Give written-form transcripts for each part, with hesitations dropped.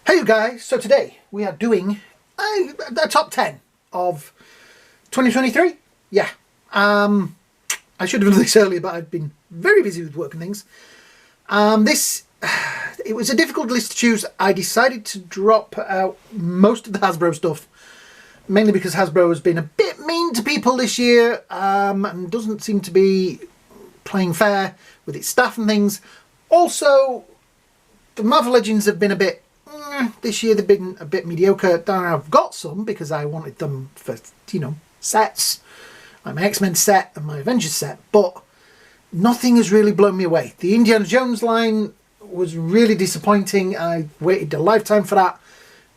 Hey you guys, so today we are doing a top 10 of 2023. Yeah, I should have done this earlier, but I've been very busy with work and things. It was a difficult list to choose. I decided to drop out most of the Hasbro stuff, mainly because Hasbro has been a bit mean to people this year and doesn't seem to be playing fair with its staff and things. Also, the Marvel Legends have been a bit this year. They've been a bit mediocre. I've got some because I wanted them for, sets, like my X-Men set and my Avengers set, but nothing has really blown me away. The Indiana Jones line was really disappointing. I waited a lifetime for that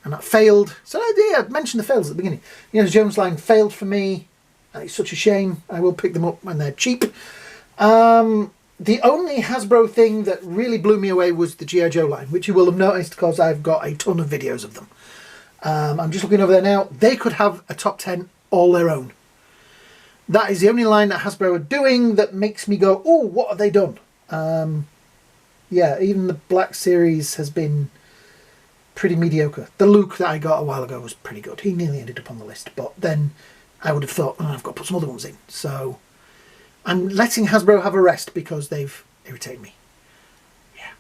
and that failed. So I mentioned the fails at the beginning. The Indiana Jones line failed for me. It's such a shame. I will pick them up when they're cheap. The only Hasbro thing that really blew me away was the G.I. Joe line, which you will have noticed because I've got a ton of videos of them. I'm just looking over there now. They could have a top 10 all their own. That is the only line that Hasbro are doing that makes me go, oh, what have they done? Yeah, even the Black Series has been pretty mediocre. The Luke that I got a while ago was pretty good. He nearly ended up on the list, but then I would have thought, oh, I've got to put some other ones in. So I'm letting Hasbro have a rest because they've irritated me. Yeah.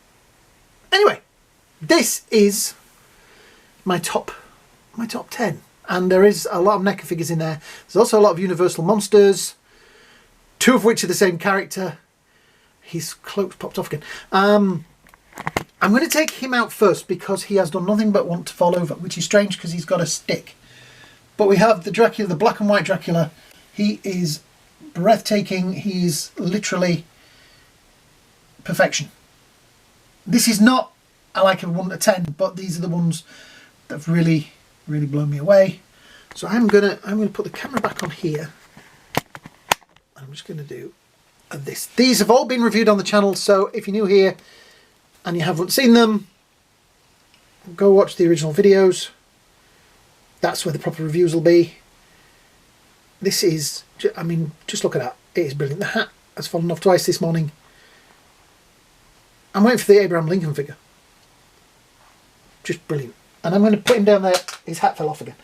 Anyway, this is my top 10. And there is a lot of NECA figures in there. There's also a lot of Universal monsters, 2 of which are the same character. His cloak's popped off again. I'm going to take him out first because he has done nothing but want to fall over, which is strange because he's got a stick. But we have the Dracula, the black and white Dracula. He is breathtaking. He's literally perfection. This is not like a 1 to 10, but these are the ones that have really blown me away. So I'm gonna put the camera back on here. I'm just gonna do this. These have all been reviewed on the channel, so if you're new here and you haven't seen them, go watch the original videos. That's where the proper reviews will be. This is, I mean, just look at that. It is brilliant. The hat has fallen off twice this morning. I'm waiting for the Abraham Lincoln figure. Just brilliant. And I'm going to put him down there. His hat fell off again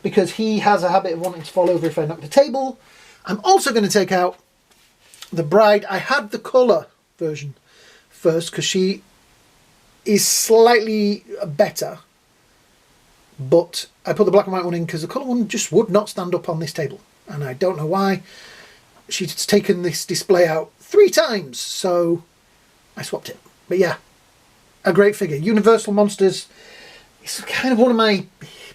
because he has a habit of wanting to fall over if I knock the table. I'm also going to take out the bride. I had the colour version first because she is slightly better, but I put the black and white one in because the colour one just would not stand up on this table, and I don't know why. She's taken this display out 3 times, so I swapped it. But yeah, a great figure. Universal Monsters. It's kind of one of my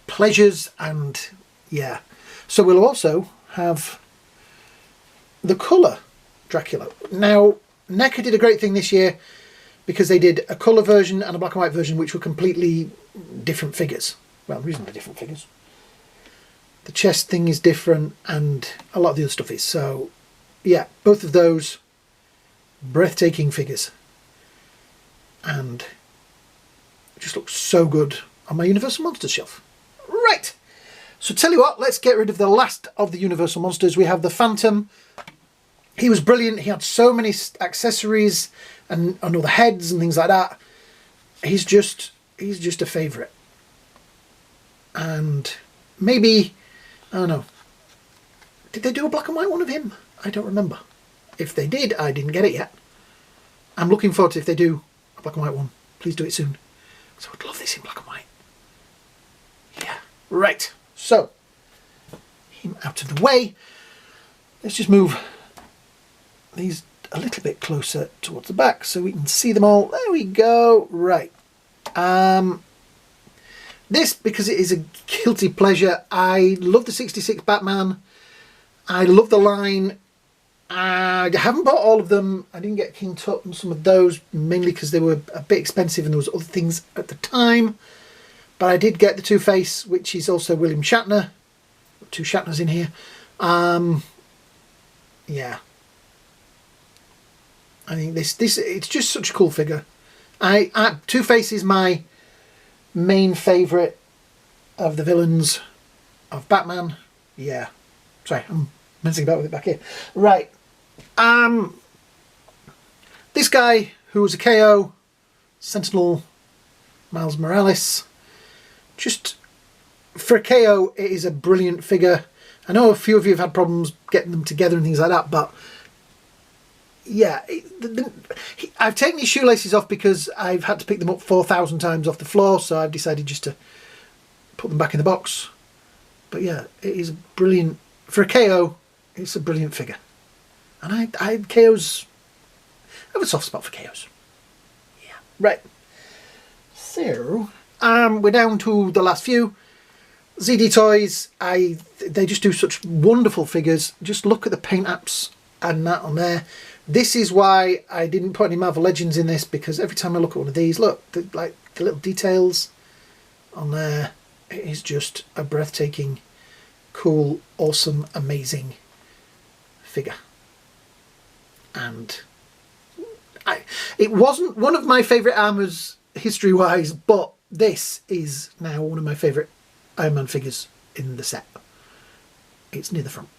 pleasures, and yeah. So we'll also have the colour Dracula. Now, NECA did a great thing this year because they did a colour version and a black and white version, which were completely different figures. Well, reasonably different figures. The chest thing is different, and a lot of the other stuff is. So, yeah, both of those breathtaking figures, and just looks so good on my Universal Monsters shelf. Right, so tell you what, let's get rid of the last of the Universal Monsters. We have the Phantom. He was brilliant. He had so many accessories and all the heads and things like that. He's just a favourite. And maybe, I don't know, did they do a black and white one of him? I don't remember. If they did, I didn't get it yet. I'm looking forward to if they do a black and white one. Please do it soon. So I'd love this in black and white. Yeah. Right. So, him out of the way. Let's just move these a little bit closer towards the back so we can see them all. There we go. Right. This, because it is a guilty pleasure, I love the 66 Batman. I love the line. I haven't bought all of them. I didn't get King Tut and some of those, mainly because they were a bit expensive and there was other things at the time. But I did get the Two-Face, which is also William Shatner. 2 Shatners in here. Yeah. I think this it's just such a cool figure. Two-Face is my main favourite of the villains of Batman. Yeah. Sorry, I'm messing about with it back here. Right. This guy, who was a KO, Sentinel Miles Morales, just for a KO, it is a brilliant figure. I know a few of you have had problems getting them together and things like that, but yeah, I've taken his shoelaces off because I've had to pick them up 4,000 times off the floor, so I've decided just to put them back in the box. But yeah, it is brilliant. For a KO, it's a brilliant figure. And I KOs, I have a soft spot for KOs. Yeah, right. So, we're down to the last few. ZD Toys, they just do such wonderful figures. Just look at the paint apps and that on there. This is why I didn't put any Marvel Legends in this, because every time I look at one of these, look, the little details on there, it is just a breathtaking, cool, awesome, amazing figure. And it wasn't one of my favourite armours history-wise, but this is now one of my favourite Iron Man figures in the set. It's near the front.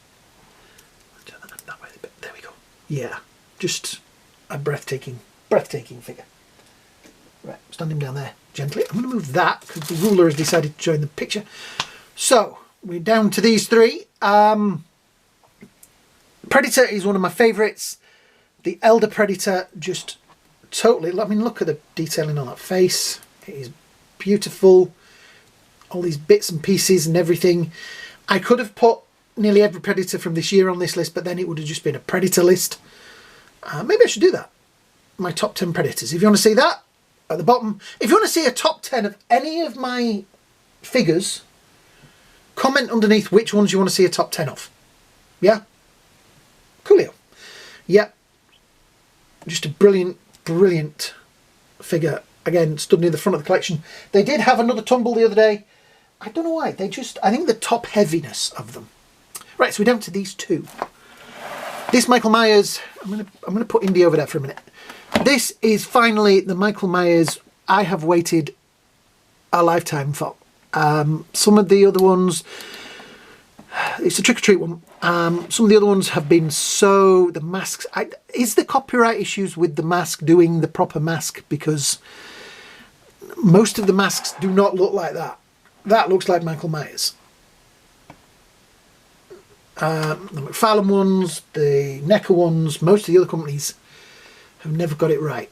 Turn that way a bit. There we go. Yeah, just a breathtaking figure. Right, stand him down there gently. I'm going to move that because the ruler has decided to join the picture. So we're down to these three. Predator is one of my favourites. The Elder Predator, just totally, I mean, look at the detailing on that face. It is beautiful. All these bits and pieces and everything. I could have put nearly every Predator from this year on this list, but then it would have just been a Predator list. Maybe I should do that. My top 10 Predators. If you want to see that, at the bottom. If you want to see a top 10 of any of my figures, comment underneath which ones you want to see a top 10 of. Yeah? Coolio. Yeah. Just a brilliant, brilliant figure. Again, stood near the front of the collection. They did have another tumble the other day. I don't know why. I think the top heaviness of them. Right, so we're down to these two. This Michael Myers, I'm gonna put Indy over there for a minute. This is finally the Michael Myers I have waited a lifetime for. Some of the other ones, it's a Trick or Treat one. Some of the other ones have been the masks. Is the copyright issues with the mask doing the proper mask? Because most of the masks do not look like that. That looks like Michael Myers. The McFarlane ones, the NECA ones, most of the other companies have never got it right.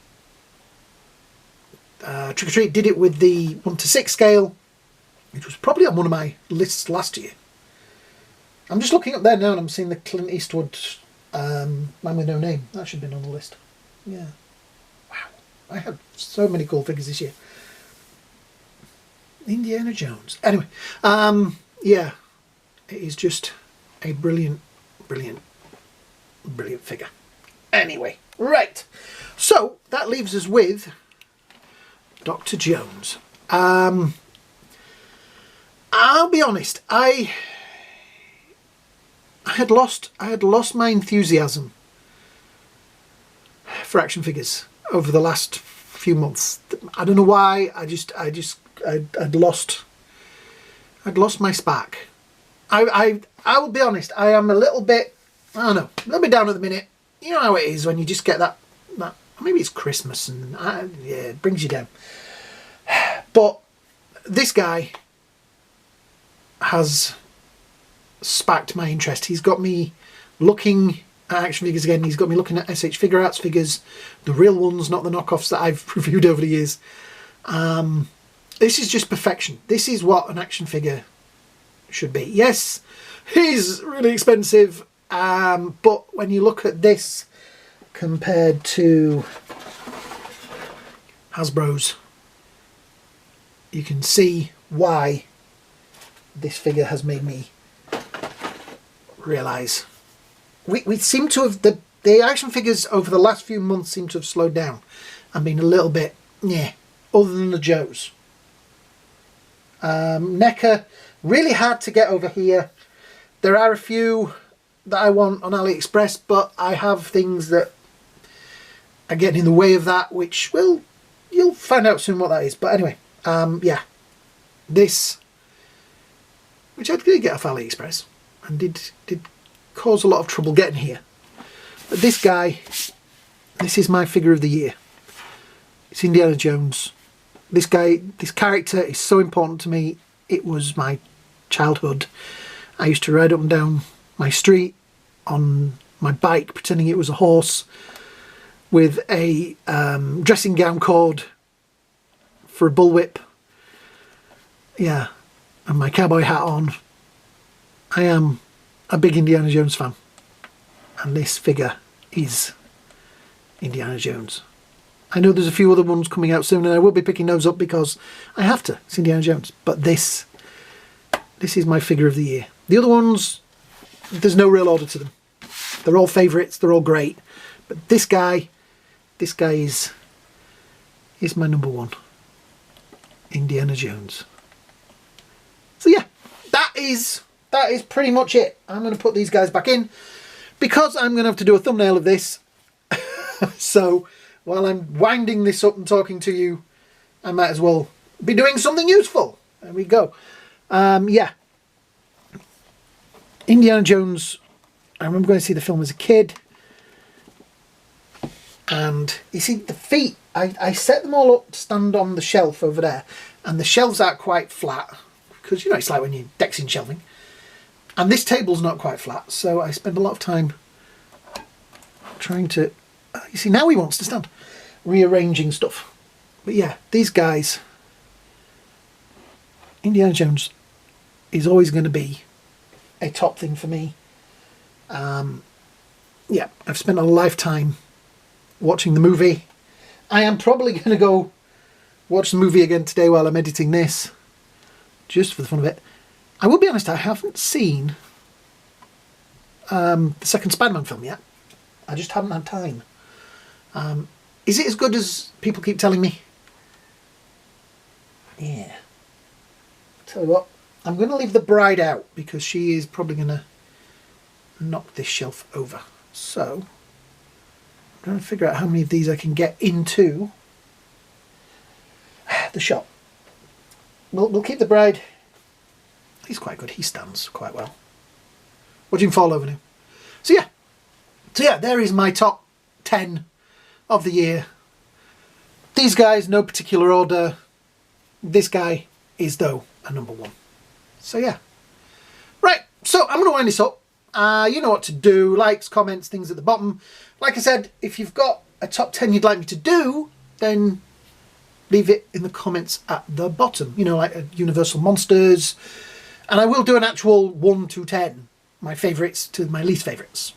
Trick or Treat did it with the 1:6 scale, which was probably on one of my lists last year. I'm just looking up there now and I'm seeing the Clint Eastwood Man with No Name. That should have been on the list. Yeah. Wow. I had so many cool figures this year. Indiana Jones. Anyway, yeah. It is just a brilliant, brilliant, brilliant figure. Anyway, right. So, that leaves us with Dr. Jones. I'll be honest, I had lost my enthusiasm for action figures over the last few months. I don't know why. I'd lost my spark. I will be honest. I am a little bit, I don't know, a little bit down at the minute. You know how it is when you just get that maybe it's Christmas and yeah, it brings you down. But this guy has sparked my interest. He's got me looking at action figures again. He's got me looking at SH Figure Arts figures, the real ones, not the knockoffs that I've reviewed over the years. This is just perfection. This is what an action figure should be. Yes, he's really expensive, but when you look at this compared to Hasbro's, you can see why this figure has made me realise we seem to have the action figures over the last few months seem to have slowed down and been a little bit other than the Joes. NECA, really hard to get over here. There are a few that I want on AliExpress, but I have things that are getting in the way of that, which you'll find out soon what that is. But anyway, yeah, this, which I did get off AliExpress and did cause a lot of trouble getting here. But this guy, this is my figure of the year. It's Indiana Jones. This character is so important to me. It was my childhood. I used to ride up and down my street on my bike pretending it was a horse with a dressing gown cord for a bullwhip. Yeah, and my cowboy hat on. I am a big Indiana Jones fan, and this figure is Indiana Jones. I know there's a few other ones coming out soon, and I will be picking those up because I have to. It's Indiana Jones. But this is my figure of the year. The other ones, there's no real order to them. They're all favourites. They're all great. But this guy is my number one. Indiana Jones. So yeah, that is pretty much it. I'm going to put these guys back in because I'm going to have to do a thumbnail of this. So while I'm winding this up and talking to you, I might as well be doing something useful. There we go. Yeah. Indiana Jones, I remember going to see the film as a kid. And you see the feet, I set them all up to stand on the shelf over there. And the shelves aren't quite flat. Because, you know, it's like when you're dexing shelving. And this table's not quite flat. So I spend a lot of time trying to... you see, now he wants to stand. Rearranging stuff. But yeah, these guys... Indiana Jones is always going to be a top thing for me. Yeah, I've spent a lifetime watching the movie. I am probably going to go watch the movie again today while I'm editing this. Just for the fun of it. I will be honest, I haven't seen the second Spider-Man film yet. I just haven't had time. Is it as good as people keep telling me? Yeah. Tell you what, I'm going to leave the bride out because she is probably going to knock this shelf over. So, I'm trying to figure out how many of these I can get into the shop. We'll keep the bride. He's quite good. He stands quite well. Watch him fall over now. So yeah, there is my top 10 of the year. These guys, no particular order. This guy is, though, a number one. So yeah. Right, so I'm going to wind this up. You know what to do. Likes, comments, things at the bottom. Like I said, if you've got a top 10 you'd like me to do, then leave it in the comments at the bottom. You know, like Universal Monsters. And I will do an actual 1 to 10. My favourites to my least favourites.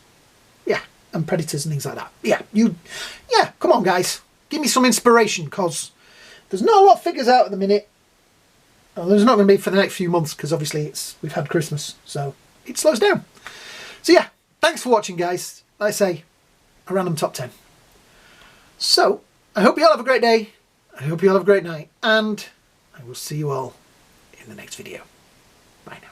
Yeah, and Predators and things like that. Yeah, come on guys. Give me some inspiration, because there's not a lot of figures out at the minute. Well, there's not going to be for the next few months, because obviously we've had Christmas, so it slows down. So yeah, thanks for watching guys. Like I say, a random top 10. So, I hope you all have a great day. I hope you all have a great night. And I will see you all in the next video. Bye now.